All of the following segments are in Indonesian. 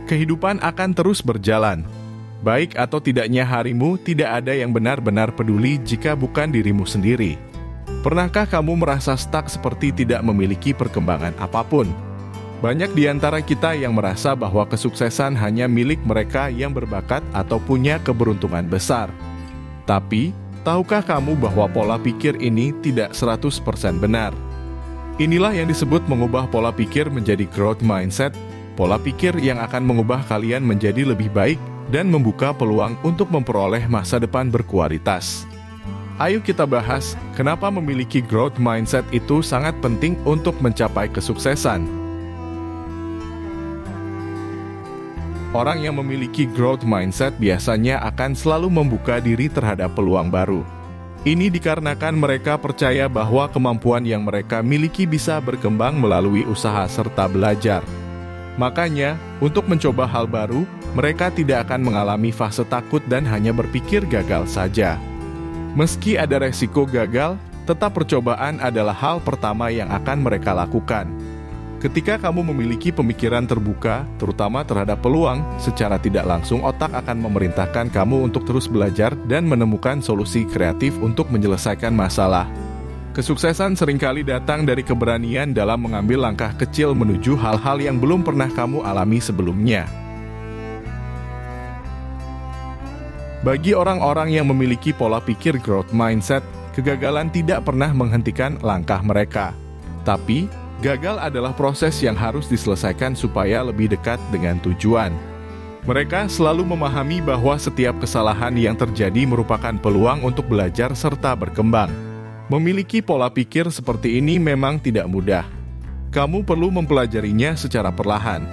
Kehidupan akan terus berjalan. Baik atau tidaknya harimu, tidak ada yang benar-benar peduli jika bukan dirimu sendiri. Pernahkah kamu merasa stuck seperti tidak memiliki perkembangan apapun? Banyak di antara kita yang merasa bahwa kesuksesan hanya milik mereka yang berbakat atau punya keberuntungan besar. Tapi, tahukah kamu bahwa pola pikir ini tidak 100% benar? Inilah yang disebut mengubah pola pikir menjadi growth mindset, pola pikir yang akan mengubah kalian menjadi lebih baik dan membuka peluang untuk memperoleh masa depan berkualitas. Ayo kita bahas kenapa memiliki growth mindset itu sangat penting untuk mencapai kesuksesan. Orang yang memiliki growth mindset biasanya akan selalu membuka diri terhadap peluang baru. Ini dikarenakan mereka percaya bahwa kemampuan yang mereka miliki bisa berkembang melalui usaha serta belajar. Makanya, untuk mencoba hal baru, mereka tidak akan mengalami fase takut dan hanya berpikir gagal saja. Meski ada resiko gagal, tetap percobaan adalah hal pertama yang akan mereka lakukan. Ketika kamu memiliki pemikiran terbuka, terutama terhadap peluang, secara tidak langsung otak akan memerintahkan kamu untuk terus belajar dan menemukan solusi kreatif untuk menyelesaikan masalah. Kesuksesan seringkali datang dari keberanian dalam mengambil langkah kecil menuju hal-hal yang belum pernah kamu alami sebelumnya. Bagi orang-orang yang memiliki pola pikir growth mindset, kegagalan tidak pernah menghentikan langkah mereka. Tapi, gagal adalah proses yang harus diselesaikan supaya lebih dekat dengan tujuan. Mereka selalu memahami bahwa setiap kesalahan yang terjadi merupakan peluang untuk belajar serta berkembang. Memiliki pola pikir seperti ini memang tidak mudah. Kamu perlu mempelajarinya secara perlahan.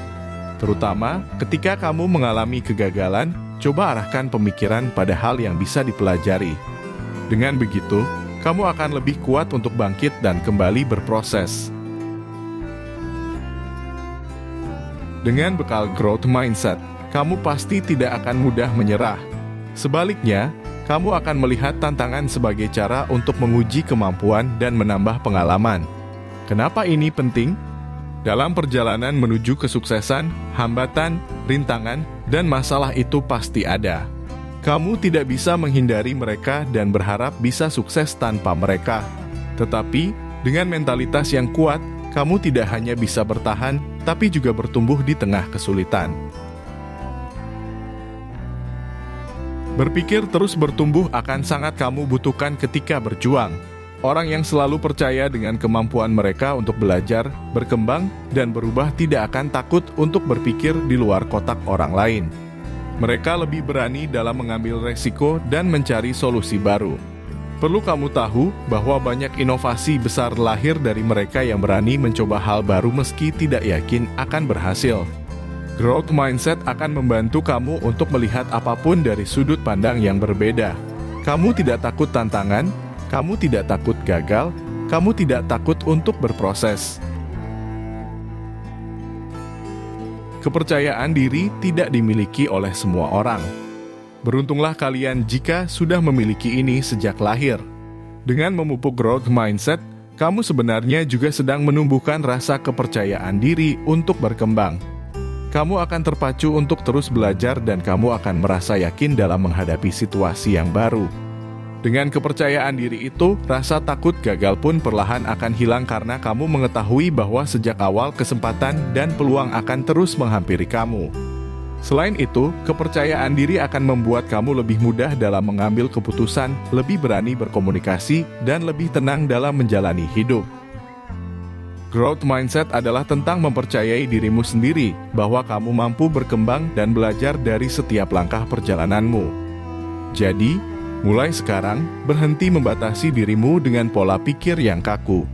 Terutama ketika kamu mengalami kegagalan, coba arahkan pemikiran pada hal yang bisa dipelajari. Dengan begitu, kamu akan lebih kuat untuk bangkit dan kembali berproses. Dengan bekal growth mindset, kamu pasti tidak akan mudah menyerah. Sebaliknya, kamu akan melihat tantangan sebagai cara untuk menguji kemampuan dan menambah pengalaman. Kenapa ini penting? Dalam perjalanan menuju kesuksesan, hambatan, rintangan, dan masalah itu pasti ada. Kamu tidak bisa menghindari mereka dan berharap bisa sukses tanpa mereka. Tetapi, dengan mentalitas yang kuat, kamu tidak hanya bisa bertahan, tapi juga bertumbuh di tengah kesulitan. Berpikir terus bertumbuh akan sangat kamu butuhkan ketika berjuang. Orang yang selalu percaya dengan kemampuan mereka untuk belajar, berkembang, dan berubah tidak akan takut untuk berpikir di luar kotak orang lain. Mereka lebih berani dalam mengambil resiko dan mencari solusi baru. Perlu kamu tahu bahwa banyak inovasi besar lahir dari mereka yang berani mencoba hal baru meski tidak yakin akan berhasil. Growth mindset akan membantu kamu untuk melihat apapun dari sudut pandang yang berbeda. Kamu tidak takut tantangan, kamu tidak takut gagal, kamu tidak takut untuk berproses. Kepercayaan diri tidak dimiliki oleh semua orang. Beruntunglah kalian jika sudah memiliki ini sejak lahir. Dengan memupuk growth mindset, kamu sebenarnya juga sedang menumbuhkan rasa kepercayaan diri untuk berkembang. Kamu akan terpacu untuk terus belajar dan kamu akan merasa yakin dalam menghadapi situasi yang baru. Dengan kepercayaan diri itu, rasa takut gagal pun perlahan akan hilang karena kamu mengetahui bahwa sejak awal kesempatan dan peluang akan terus menghampiri kamu. Selain itu, kepercayaan diri akan membuat kamu lebih mudah dalam mengambil keputusan, lebih berani berkomunikasi, dan lebih tenang dalam menjalani hidup. Growth mindset adalah tentang mempercayai dirimu sendiri, bahwa kamu mampu berkembang dan belajar dari setiap langkah perjalananmu. Jadi, mulai sekarang, berhenti membatasi dirimu dengan pola pikir yang kaku.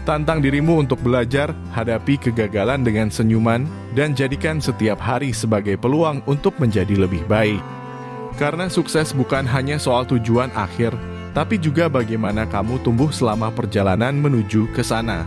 Tantang dirimu untuk belajar, hadapi kegagalan dengan senyuman, dan jadikan setiap hari sebagai peluang untuk menjadi lebih baik. Karena sukses bukan hanya soal tujuan akhir, tapi juga bagaimana kamu tumbuh selama perjalanan menuju ke sana.